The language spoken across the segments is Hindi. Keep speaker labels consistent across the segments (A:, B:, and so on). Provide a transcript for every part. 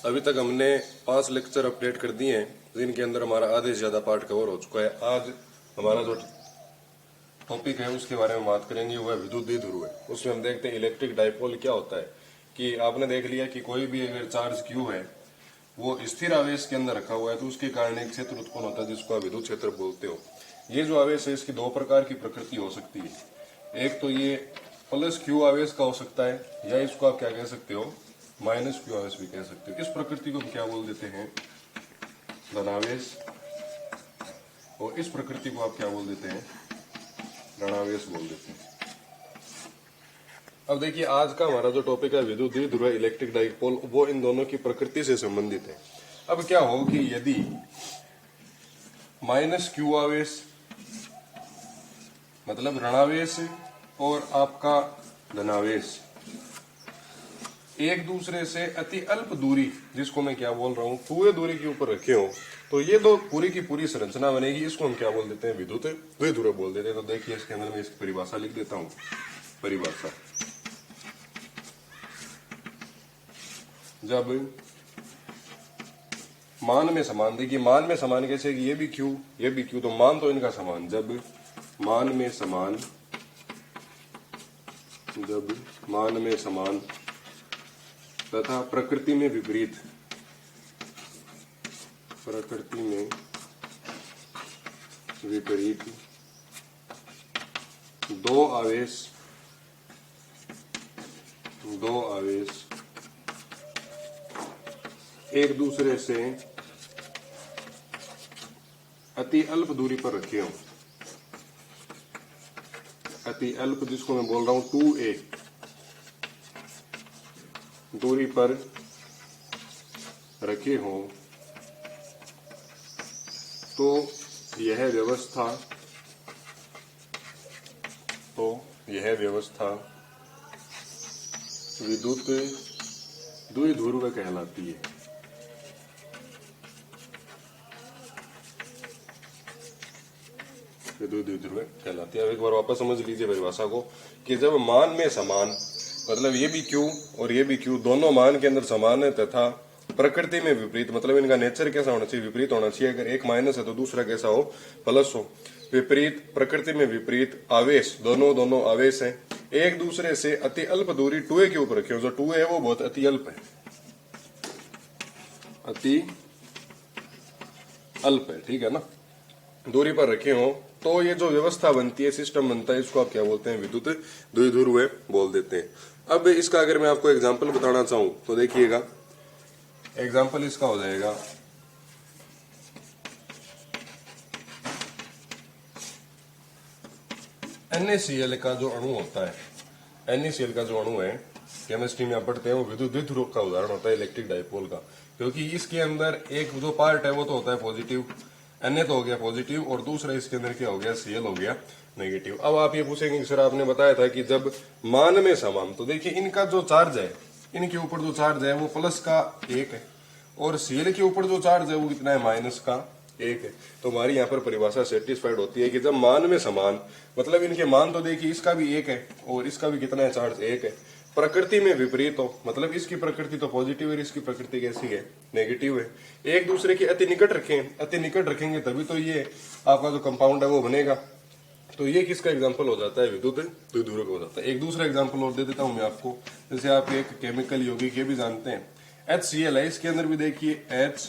A: अभी तक हमने 5 लेक्चर अपडेट कर दिए हैं, जिनके अंदर हमारा आधे से ज्यादा पार्ट कवर हो चुका है। आज हमारा जो टॉपिक है उसके बारे में बात करेंगे, वो है विद्युत द्विध्रुव है। उसमें हम देखते हैं इलेक्ट्रिक डाइपोल क्या होता है। कि आपने देख लिया कि कोई भी अगर चार्ज क्यू है वो स्थिर आवेश के अंदर रखा हुआ है, तो उसके कारण एक क्षेत्र उत्पन्न होता है जिसको आप विद्युत क्षेत्र बोलते हो। ये जो आवेश है इसकी दो प्रकार की प्रकृति हो सकती है। एक तो ये प्लस क्यू आवेश का हो सकता है, या इसको आप क्या कह सकते हो, माइनस क्यू आवेश भी कह सकते हो। इस प्रकृति को हम क्या बोल देते हैं, धनावेश। और इस प्रकृति को आप क्या बोल देते हैं, ऋणावेश बोल देते हैं। अब देखिए, आज का हमारा जो टॉपिक है विद्युत द्विध्रुव इलेक्ट्रिक डाइपोल, वो इन दोनों की प्रकृति से संबंधित है। अब क्या हो कि यदि माइनस क्यू आवेश मतलब ऋणावेश और आपका धनावेश एक दूसरे से अति अल्प दूरी, जिसको मैं क्या बोल रहा हूं, 2a दूरी के ऊपर रखे हो, तो ये दो पूरी की पूरी संरचना बनेगी। इसको हम क्या बोल देते हैं, विद्युत द्विध्रुव बोल देते हैं। तो देखिए, इसके अंदर मैं इसकी परिभाषा लिख देता हूं। परिभाषा, जब मान में समान, देखिए मान में समान कैसे कि ये भी क्यू ये भी क्यू, तो मान तो इनका समान। जब मान में समान, जब मान में समान तथा प्रकृति में विपरीत, प्रकृति में विपरीत दो आवेश एक दूसरे से अति अल्प दूरी पर रखे हों। अति अल्प, जिसको मैं बोल रहा हूं 2a दूरी पर रखे हों, तो यह व्यवस्था विद्युत द्विध्रुव कहलाती है। विद्युत द्विध्रुव कहलाती है। अब एक बार वापस समझ लीजिए परिभाषा को, कि जब मान में समान, मतलब ये भी क्यू और ये भी क्यू दोनों मान के अंदर समान है, तथा प्रकृति में विपरीत, मतलब इनका नेचर कैसा होना चाहिए, विपरीत होना चाहिए। अगर एक माइनस है तो दूसरा कैसा हो, प्लस हो। विपरीत, प्रकृति में विपरीत आवेश, दोनों आवेश हैं, एक दूसरे से अति अल्प दूरी 2a के ऊपर रखे हो। जो 2a है वो बहुत अति अल्प है, अति अल्प है, ठीक है ना, दूरी पर रखे हो, तो ये जो व्यवस्था बनती है, सिस्टम बनता है, इसको आप क्या बोलते हैं, विद्युत द्विध्रुव बोल देते हैं। अब इसका अगर मैं आपको एग्जांपल बताना चाहूं तो देखिएगा, एग्जांपल इसका हो जाएगा, NaCl का जो अणु होता है, NaCl का जो अणु है, केमिस्ट्री में आप पढ़ते हैं, वो विद्युत द्विध्रुव का उदाहरण होता है इलेक्ट्रिक डाइपोल का। क्योंकि इसके अंदर एक जो पार्ट है वो तो होता है पॉजिटिव, Na तो हो गया पॉजिटिव, और दूसरा इसके अंदर क्या हो गया, Cl हो गया नेगेटिव। अब आप ये पूछेंगे सर आपने बताया था कि जब मान में समान, तो देखिए इनका जो चार्ज है, इनके ऊपर जो चार्ज है वो प्लस का 1 है, और Cl के ऊपर जो चार्ज है वो कितना है, माइनस का 1 है। तो हमारी यहाँ पर परिभाषा सेटिस्फाइड होती है कि जब मान में समान, मतलब इनके मान तो देखिए इसका भी 1 है और इसका भी कितना है, चार्ज 1 है। प्रकृति में विपरीत हो, मतलब इसकी प्रकृति तो पॉजिटिव है, इसकी प्रकृति कैसी है, नेगेटिव है। एक दूसरे के अति निकट रखें, अति निकट रखेंगे तभी तो ये आपका जो कंपाउंड है वो बनेगा। तो ये किसका एग्जांपल हो जाता है, विद्युत द्विध्रुव का हो जाता है। एक दूसरा एग्जांपल और दे देता हूं मैं आपको, जैसे आप एक केमिकल यौगिक ये भी जानते हैं, HCl है, इसके अंदर भी देखिए H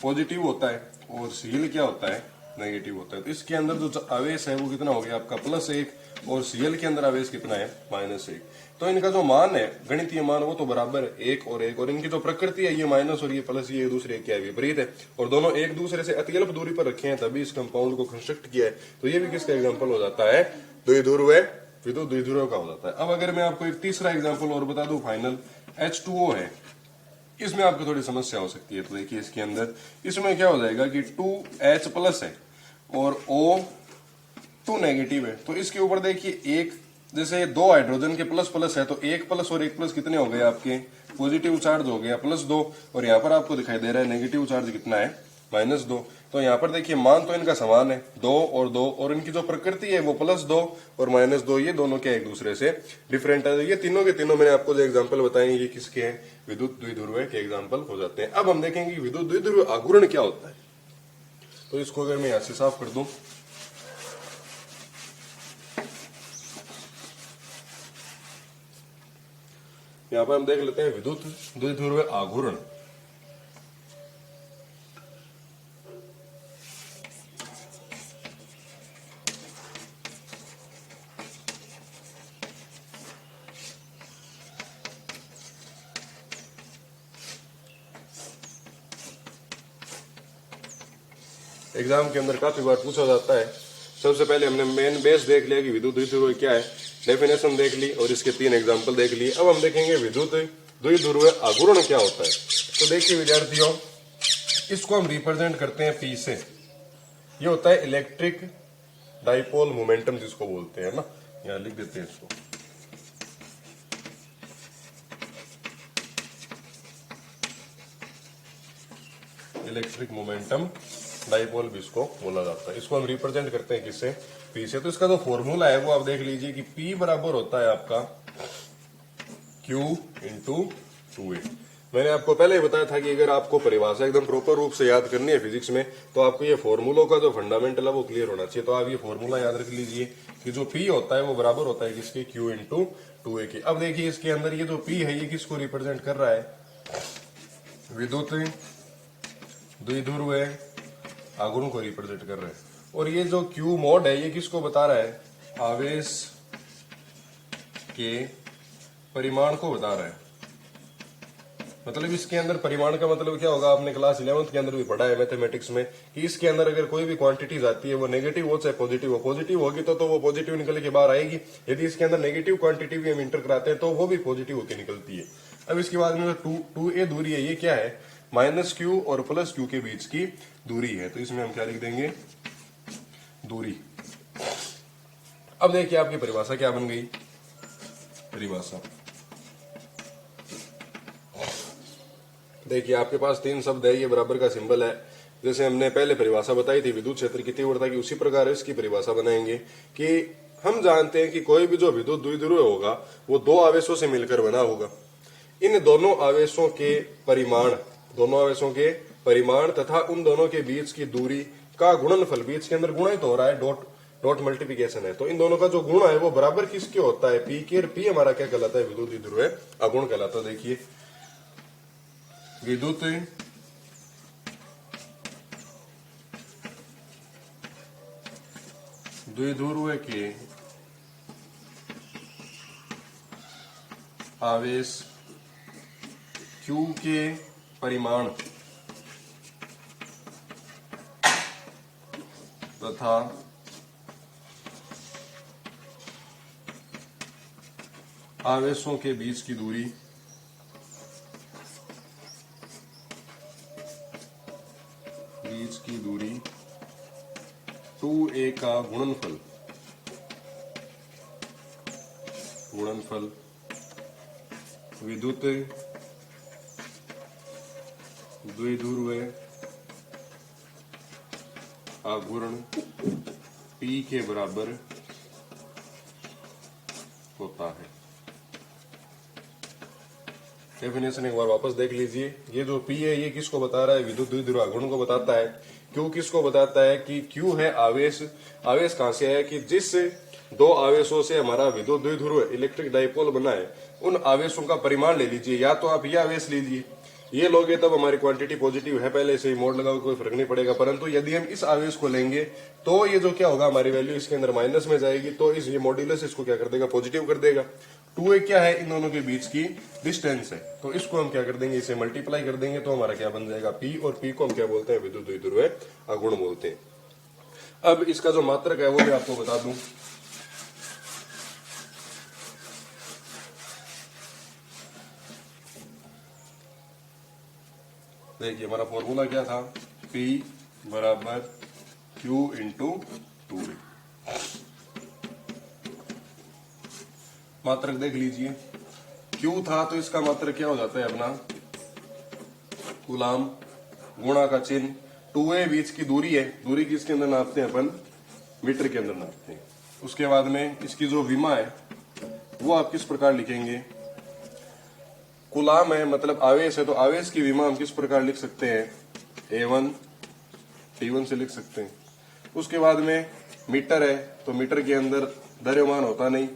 A: पॉजिटिव होता है और Cl क्या होता है, नेगेटिव होता है। तो इसके अंदर जो आवेश है वो कितना हो गया आपका, +1, और Cl के अंदर आवेश कितना है, -1। तो इनका जो मान है, गणितीय मान, वो तो बराबर है 1 और 1, और इनकी जो प्रकृति है, ये माइनस और ये प्लस, ये एक दूसरे क्या है, विपरीत है, और दोनों एक दूसरे से अति अल्प दूरी पर रखे हैं, तभी इस कंपाउंड को कंस्ट्रक्ट किया है। तो ये भी किसका एग्जाम्पल हो जाता है, द्विध्रुव, विद्युत द्विध्रुव का हो जाता है। अब अगर मैं आपको एक तीसरा एग्जाम्पल और बता दूं, फाइनल H2O है, इसमें आपको थोड़ी समस्या हो सकती है। तो देखिए इसके अंदर, इसमें क्या हो जाएगा कि 2H प्लस है और O2 नेगेटिव है। तो इसके ऊपर देखिए एक, जैसे 2 हाइड्रोजन के प्लस प्लस है, तो 1 प्लस और 1 प्लस कितने हो गए आपके, पॉजिटिव चार्ज हो गया +2, और यहाँ पर आपको दिखाई दे रहा है नेगेटिव चार्ज कितना है, -2। तो यहाँ पर देखिए मान तो इनका समान है, 2 और 2, और इनकी जो प्रकृति है वो +2 और -2, ये दोनों क्या एक दूसरे से डिफरेंट है। ये तीनों के तीनों मैंने आपको जो एग्जांपल बताए ये किसके हैं, विद्युत द्विध्रुव के एग्जांपल हो जाते हैं। अब हम देखेंगे कि विद्युत द्विध्रुव आघूर्ण क्या होता है। तो इसको अगर मैं यहाँ से साफ कर दूं, यहाँ पर हम देख लेते हैं विद्युत द्विध्रुव आघूर्ण। एग्जाम के अंदर काफी बार पूछा जाता है। सबसे पहले हमने मेन बेस देख लिया कि विद्युत द्विध्रुव क्या है, डेफिनेशन देख ली और इसके 3 एग्जांपल देख लिए। अब हम देखेंगे विद्युत द्विध्रुव आघूर्ण क्या होता है। तो देखिए विद्यार्थियों, इसको हम रिप्रेजेंट करते हैं P से। ये होता है इलेक्ट्रिक डाइपोल मोमेंटम जिसको बोलते हैं ना, यहाँ लिख देते हैं इसको। इलेक्ट्रिक मोमेंटम डाइपोल भी इसको बोला जाता है। इसको हम रिप्रेजेंट करते हैं किससे, P से। तो इसका जो फॉर्मूला है वो आप देख लीजिए कि P बराबर होता है आपका Q × 2A। मैंने आपको पहले ही बताया था कि अगर आपको परिभाषा एकदम प्रॉपर रूप से याद करनी है फिजिक्स में, तो आपको ये फॉर्मूलों का जो फंडामेंटल है वो क्लियर होना चाहिए। तो आप ये फॉर्मूला याद रख लीजिए कि जो P होता है वो बराबर होता है किसके, Q × 2A के। अब देखिए इसके अंदर ये जो P है ये किसको रिप्रेजेंट कर रहा है, विद्युत द्विध्रुव आघूर्ण को रिप्रेजेंट कर रहे हैं। और ये जो Q मॉड है ये किसको बता रहा है, आवेश के परिमाण को बता रहा है। मतलब इसके अंदर परिमाण का मतलब क्या होगा, आपने क्लास 11th के अंदर भी पढ़ा है मैथमेटिक्स में कि इसके अंदर अगर कोई भी क्वांटिटीज आती है वो नेगेटिव हो चाहे पॉजिटिव हो, पॉजिटिव होगी तो वो पॉजिटिव निकल के बाहर आएगी। यदि इसके अंदर नेगेटिव क्वांटिटी भी हम इंटर कराते हैं तो वो भी पॉजिटिव होकर निकलती है। अब इसके बाद में जो 2A दूरी है ये क्या है, -Q और +Q के बीच की दूरी है। तो इसमें हम क्या लिख देंगे, दूरी। अब देखिए आपकी परिभाषा क्या बन गई, परिभाषा देखिए आपके पास 3 शब्द है, ये बराबर का सिंबल है। जैसे हमने पहले परिभाषा बताई थी विद्युत क्षेत्र की तीव्रता की, उसी प्रकार इसकी परिभाषा बनाएंगे कि हम जानते हैं कि कोई भी जो विद्युत द्विध्रुव होगा वो 2 आवेशों से मिलकर बना होगा। इन दोनों आवेशों के परिमाण तथा उन दोनों के बीच की दूरी का गुणनफल, बीच के अंदर गुणा ही तो हो रहा है, डॉट मल्टीप्लिकेशन है। तो इन दोनों का जो गुणा है वो बराबर किसके होता है, P के। और P हमारा क्या कहलाता है, विद्युत द्विध्रुव आघूर्ण कहलाता है। देखिए विद्युत द्विध्रुव के आवेश Q के परिमाण तथा आवेशों के बीच की दूरी दूरी 2A का गुणनफल विद्युत द्विध्रुव आघूर्ण P के बराबर होता है। डेफिनेशन एक बार वापस देख लीजिए। ये जो P है ये किसको बता रहा है, विद्युत द्विध्रुव आघूर्ण को बताता है। Q किसको बताता है कि Q है आवेश। आवेश कहां से है कि जिस 2 आवेशों से हमारा विद्युत द्विध्रुव इलेक्ट्रिक डाइपोल बना है उन आवेशों का परिमाण ले लीजिए। या तो आप ये आवेश लीजिए, ये लोगे तब हमारी क्वांटिटी पॉजिटिव है, पहले से ही मोड लगाओ कोई फर्क नहीं पड़ेगा। परंतु यदि हम इस आवेश को लेंगे तो ये जो क्या होगा, हमारी वैल्यू इसके अंदर माइनस में जाएगी। तो इस ये मॉड्यूलस इसको क्या कर देगा, पॉजिटिव कर देगा। 2A क्या है, इन दोनों के बीच की डिस्टेंस है। तो इसको हम क्या कर देंगे, इसे मल्टीप्लाई कर देंगे तो हमारा क्या बन जाएगा, P। और P को हम क्या बोलते हैं, विद्युत द्विध्रुव आघूर्ण बोलते हैं। अब इसका जो मात्रक है वो भी आपको बता दूं। देखिए हमारा फॉर्मूला क्या था, P बराबर Q × 2A। मात्रक देख लीजिए, Q था तो इसका मात्रक क्या हो जाता है अपना, कूलाम, गुणा का चिन्ह, 2a बीच की दूरी है, दूरी किसके अंदर नापते हैं अपन, मीटर के अंदर नापते हैं। उसके बाद में इसकी जो विमा है वो आप किस प्रकार लिखेंगे, कुलाम है मतलब आवेश है, तो आवेश की विमा हम किस प्रकार लिख सकते हैं, A1 T1 से लिख सकते हैं। उसके बाद में मीटर है, तो मीटर के अंदर द्रव्यमान होता नहीं,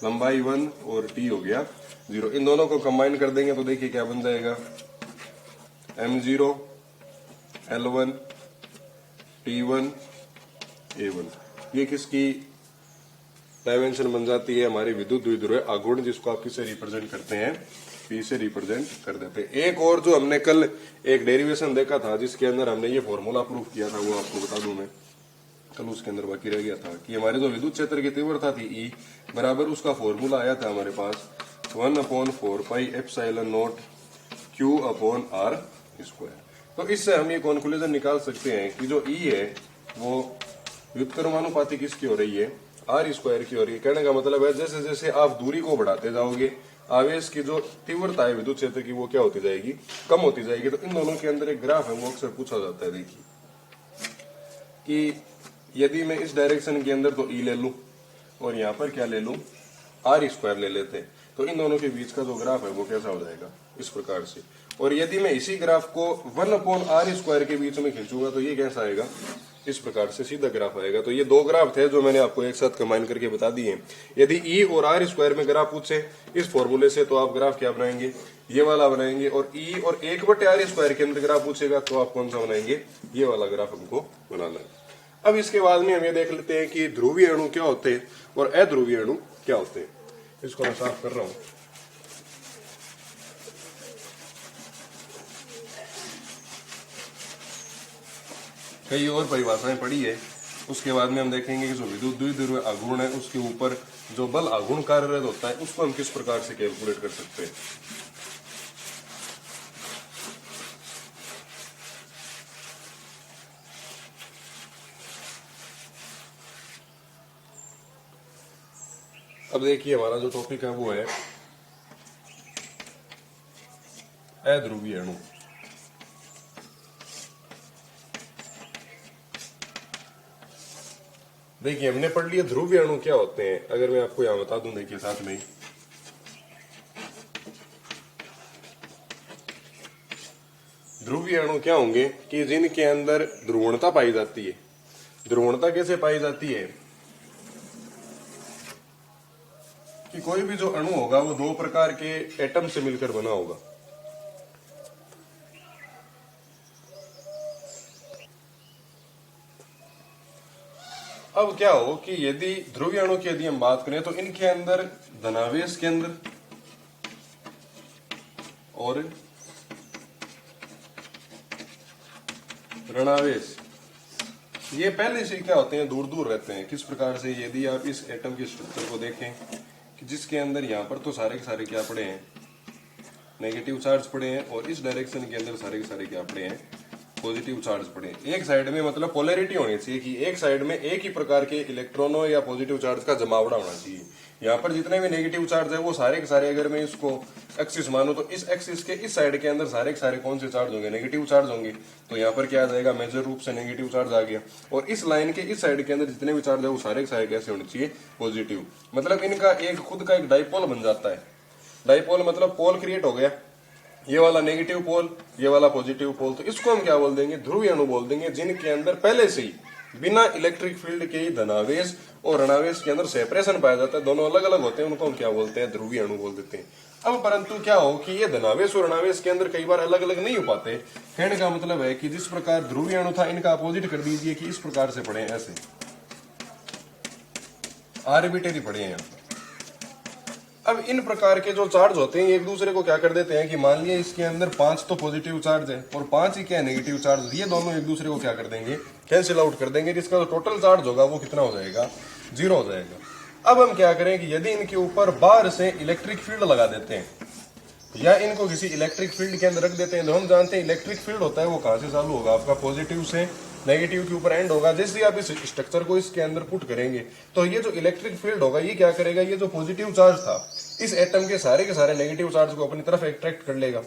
A: लंबाई 1 और T हो गया 0, इन दोनों को कंबाइन कर देंगे तो देखिए क्या बन जाएगा, M0 L1 T1 A1। ये किसकी डायमेंशन बन जाती है, हमारी विद्युत द्विध्रुव आघूर्ण, जिसको आप किससे रिप्रेजेंट करते हैं, P से रिप्रेजेंट कर देते हैं। एक और जो हमने कल एक डेरिवेशन देखा था जिसके अंदर हमने ये फॉर्मूला प्रूफ किया था, वो आपको बता दूं मैं, कल उसके अंदर बाकी रह गया था कि हमारे जो विद्युत क्षेत्र की तीव्रता थी E बराबर, उसका फॉर्मूला आया था हमारे पास 1/4πε0 Q/r²। तो इससे हम ये कंक्लूजन निकाल सकते हैं कि जो E है वो व्युत्क्रमानुपाती किसकी हो रही है, r² की हो रही है। कहने का मतलब है जैसे जैसे आप दूरी को बढ़ाते जाओगे, आवेश की जो तीव्रता है विद्युत क्षेत्र की वो क्या होती जाएगी, कम होती जाएगी। तो इन दोनों के अंदर एक ग्राफ है, वो अक्सर पूछा जाता है, देखिए कि यदि मैं इस डायरेक्शन के अंदर तो E ले लूं और यहाँ पर क्या ले लूं, r² ले लेते हैं, तो इन दोनों के बीच का जो ग्राफ है वो कैसा हो जाएगा, इस प्रकार से। और यदि मैं इसी ग्राफ को 1/r² के बीच में खींचूंगा तो ये कैसा आएगा, इस प्रकार से सीधा ग्राफ आएगा। तो ये दो ग्राफ थे जो मैंने आपको एक साथ कंबाइन करके बता दिए। यदि E और r² में ग्राफ पूछे इस फॉर्मूले से तो आप ग्राफ क्या बनाएंगे, ये वाला बनाएंगे, और E और 1/r² के अंदर ग्राफ पूछेगा तो आप कौन सा बनाएंगे, ये वाला ग्राफ हमको बनाना है। अब इसके बाद में हम ये देख लेते हैं कि ध्रुवीय अणु क्या होते हैं और अध्रुवीय अणु क्या होते हैं। इसको मैं साफ कर रहा हूं। कई और परिभाषाएं पढ़ी है, उसके बाद में हम देखेंगे कि जो विद्युत द्विध्रुव आघूर्ण है उसके ऊपर जो बल आघूर्ण कार्यरत होता है उसको हम किस प्रकार से कैलकुलेट कर सकते हैं। अब देखिए हमारा जो टॉपिक है वो है अध्रुवीय अणु। देखिए हमने पढ़ लिया ध्रुवीय अणु क्या होते हैं। अगर मैं आपको यहां बता दूं, देखिए साथ में ध्रुवीय अणु क्या होंगे कि जिनके अंदर ध्रुवणता पाई जाती है। ध्रुवणता कैसे पाई जाती है कि कोई भी जो अणु होगा वो दो प्रकार के एटम से मिलकर बना होगा। अब क्या हो कि यदि ध्रुवीय अणु की यदि हम बात करें तो इनके अंदर धनावेश के अंदर और ऋणावेश, ये पहले से क्या होते हैं, दूर दूर रहते हैं। किस प्रकार से, यदि आप इस एटम के स्ट्रक्चर को देखें कि जिसके अंदर यहाँ पर तो सारे के सारे क्या पड़े हैं, नेगेटिव चार्ज पड़े हैं, और इस डायरेक्शन के अंदर सारे के सारे क्या पड़े हैं, पॉजिटिव चार्ज पड़े। एक साइड में मतलब पोलैरिटी होनी चाहिए कि एक साइड में एक ही प्रकार के इलेक्ट्रॉनों या पॉजिटिव चार्ज का जमावड़ा होना चाहिए। यहाँ पर जितने भी नेगेटिव चार्ज है वो सारे के सारे, अगर मैं इसको एक्सिस मानूं तो इस एक्सिस के इस साइड के अंदर सारे के सारे कौन से चार्ज होंगे, नेगेटिव चार्ज होंगे। तो यहाँ पर क्या आ जाएगा, मेजर रूप से नेगेटिव चार्ज आ गया। और इस लाइन के इस साइड के अंदर जितने भी चार्ज है वो सारे के सारे कैसे होने चाहिए, पॉजिटिव। मतलब इनका एक खुद का एक डाइपोल बन जाता है। डाइपोल मतलब पोल क्रिएट हो गया, ये वाला नेगेटिव पोल, ये वाला पॉजिटिव पोल। तो इसको हम क्या बोल देंगे, ध्रुवीय अणु बोल देंगे, जिनके अंदर पहले से ही बिना इलेक्ट्रिक फील्ड के ही धनावेश और ऋणावेश के अंदर सेपरेशन पाया जाता है, दोनों अलग अलग होते हैं, उनको हम क्या बोलते हैं, ध्रुवीय अणु बोल देते हैं। अब परंतु क्या हो कि ये धनावेश और ऋणावेश के अंदर कई बार अलग अलग नहीं हो पाते। कहने का मतलब है कि जिस प्रकार ध्रुवीय अणु था इनका अपोजिट कर दीजिए कि इस प्रकार से पढ़े, ऐसे आर्बिटरी पढ़े हैं। अब इन प्रकार के जो चार्ज होते हैं एक दूसरे को क्या कर देते हैं कि मान लिया इसके अंदर 5 तो पॉजिटिव चार्ज है और 5 ही क्या है, नेगेटिव चार्ज। ये दोनों एक दूसरे को क्या कर देंगे, कैंसिल आउट कर देंगे, जिसका जो टोटल चार्ज होगा वो कितना हो जाएगा, 0 हो जाएगा। अब हम क्या करें कि यदि इनके ऊपर बाहर से इलेक्ट्रिक फील्ड लगा देते हैं या इनको किसी इलेक्ट्रिक फील्ड के अंदर रख देते हैं, तो हम जानते हैं इलेक्ट्रिक फील्ड होता है वो कहां से चालू होगा, आपका पॉजिटिव से नेगेटिव के ऊपर एंड होगा। जैसे आप इस स्ट्रक्चर को इसके अंदर पुट करेंगे तो ये जो इलेक्ट्रिक फील्ड होगा ये क्या करेगा, ये जो पॉजिटिव चार्ज था इस एटम के सारे नेगेटिव चार्ज को अपनी तरफ अट्रैक्ट कर लेगा।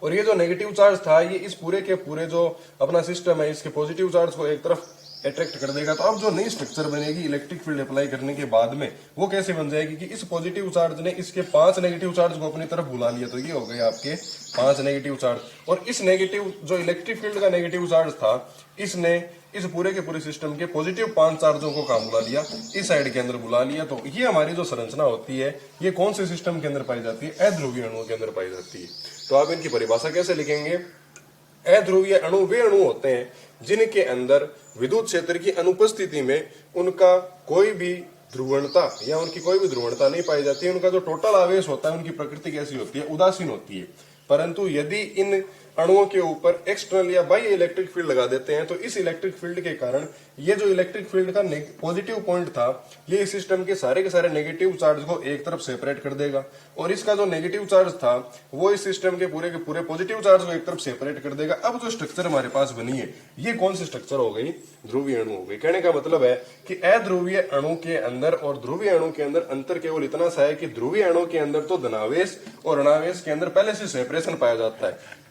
A: और ये जो नेगेटिव चार्ज था ये इस पूरे के पूरे जो अपना सिस्टम है इसके पॉजिटिव चार्ज को एक तरफ अट्रैक्ट कर देगा। तो अब जो नई स्ट्रक्चर बनेगी इलेक्ट्रिक फील्ड अप्लाई करने के बाद में वो कैसे बन जाएगी कि इस पॉजिटिव चार्ज ने इसके 5 नेगेटिव चार्ज को अपनी तरफ बुला लिया। तो ये हो गए आपके 5 नेगेटिव चार्ज, और इस नेगेटिव जो इलेक्ट्रिक फील्ड का नेगेटिव चार्ज था इसने इस पूरे के पूरे सिस्टम के पॉजिटिव 5 चार्जों को कहां बुला लिया, इस साइड के अंदर बुला लिया। तो ये हमारी जो संरचना होती है ये कौन से सिस्टम के अंदर पाई जाती है, अध्रुवीय अणुओं के अंदर पाई जाती है। तो आप इनकी परिभाषा कैसे लिखेंगे, अध्रुवीय अणु वे अणु होते हैं जिनके अंदर विद्युत क्षेत्र की अनुपस्थिति में उनका कोई भी ध्रुवणता या उनकी कोई भी ध्रुवणता नहीं पाई जाती है। उनका जो टोटल आवेश होता है उनकी प्रकृति कैसी होती है, उदासीन होती है। परंतु यदि इन अणुओं के ऊपर एक्सटर्नल या बाह्य इलेक्ट्रिक फील्ड लगा देते हैं तो इस इलेक्ट्रिक फील्ड के कारण ये जो इलेक्ट्रिक फील्ड का पॉजिटिव पॉइंट था ये इस सिस्टम के सारे नेगेटिव चार्ज को एक तरफ सेपरेट कर देगा, और इसका जो नेगेटिव चार्ज था वो इस सिस्टम के पूरे पॉजिटिव चार्ज को एक तरफ सेपरेट कर देगा। अब जो स्ट्रक्चर हमारे पास बनी है ये कौन सी स्ट्रक्चर हो गई, ध्रुवीय अणु हो गई। कहने का मतलब है कि अध्रुवीय अणु के अंदर और ध्रुवीय अणु के अंदर अंतर केवल इतना सा है कि ध्रुवीय अणु के अंदर तो धनावेश और ऋणावेश के अंदर पहले से सेपरेशन पाया जाता है,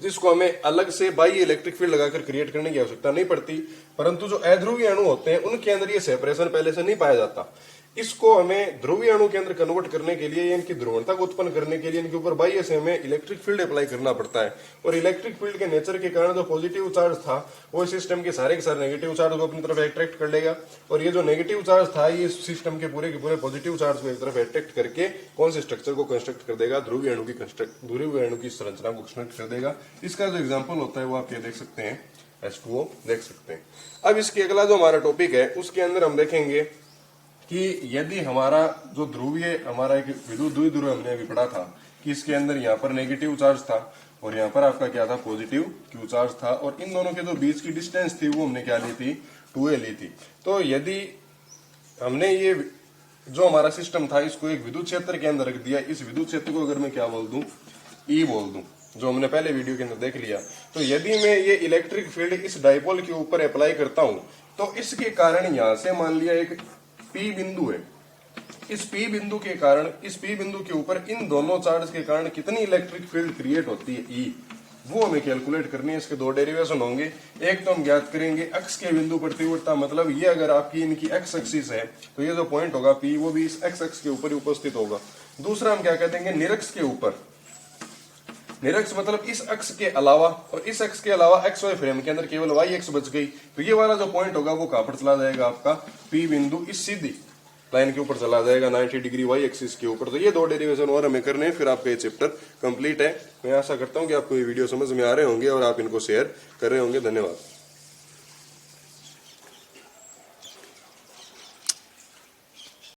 A: जिसको हमें अलग से बाह्य इलेक्ट्रिक फील्ड लगाकर क्रिएट करने की आवश्यकता नहीं पड़ती। परंतु जो अध्रुवीय अणु होते हैं उनके अंदर ये सेपरेशन पहले से नहीं पाया जाता। इसको हमें ध्रुवीय अणु के अंदर कन्वर्ट करने के लिए, इनकी ध्रुवणता को उत्पन्न करने के लिए इनके ऊपर बाह्य से हमें इलेक्ट्रिक फील्ड अप्लाई करना पड़ता है। और इलेक्ट्रिक फील्ड के नेचर के कारण जो पॉजिटिव चार्ज था वो सिस्टम के सारे नेगेटिव चार्ज को अपनी तरफ अट्रैक्ट कर लेगा, और ये जो नेगेटिव चार्ज था ये सिस्टम के पूरे पॉजिटिव चार्ज को एक तरफ अट्रैक्ट करके कौन से स्ट्रक्चर को कंस्ट्रक्ट कर देगा, ध्रुवीय अणु की संरचना को कंस्ट्रक्ट कर देगा। इसका जो एग्जाम्पल होता है वो आप ये देख सकते हैं, H2O देख सकते हैं। अब इसके अगला जो हमारा टॉपिक है उसके अंदर हम देखेंगे कि यदि हमारा जो हमारा एक विद्युत द्विध्रुव हमने अभी पढ़ा था कि इसके अंदर यहाँ पर नेगेटिव चार्ज था और यहाँ पर आपका क्या था, पॉजिटिव क्यू चार्ज था, और इन दोनों के जो बीच की डिस्टेंस थी वो हमने क्या ली थी, 2a ली थी। तो यदि हमने ये जो हमारा सिस्टम था इसको एक विद्युत क्षेत्र के अंदर रख दिया, इस विद्युत क्षेत्र को अगर मैं क्या बोल दूं, E बोल दूं, जो हमने पहले वीडियो के अंदर देख लिया, तो यदि मैं ये इलेक्ट्रिक फील्ड इस डाइपोल के ऊपर अप्लाई करता हूं तो इसके कारण यहां से मान लिया एक P बिंदु है, इस P बिंदु के कारण, इस P बिंदु के ऊपर इन दोनों चार्ज के कारण कितनी इलेक्ट्रिक फील्ड क्रिएट होती है E, वो हमें कैलकुलेट करनी है। इसके 2 डेरिवेशन होंगे। एक तो हम ज्ञात करेंगे अक्ष के बिंदु प्रतिवर्तता, मतलब ये अगर आपकी इनकी एक्स एक्सिस है तो ये जो पॉइंट होगा P वो भी इस एक्स अक्ष के ऊपर ही उपस्थित होगा। दूसरा हम क्या कहते हैं, निरक्ष के ऊपर, निरक्ष मतलब इस अक्ष के अलावा, और इस अक्ष के अलावा एक्स वाई फ्रेम के अंदर केवल वाई एक्स बच गई, तो ये वाला जो पॉइंट होगा वो कहां पर चला जाएगा, आपका P बिंदु इस सीधी लाइन के ऊपर चला जाएगा 90 डिग्री वाई एक्सिस के ऊपर। तो ये 2 डेरिवेशन और हमें करने हैं, फिर आपका ये चैप्टर कंप्लीट है। मैं आशा करता हूं कि आपको ये वीडियो समझ में आ रहे होंगे और आप इनको शेयर कर रहे होंगे। धन्यवाद।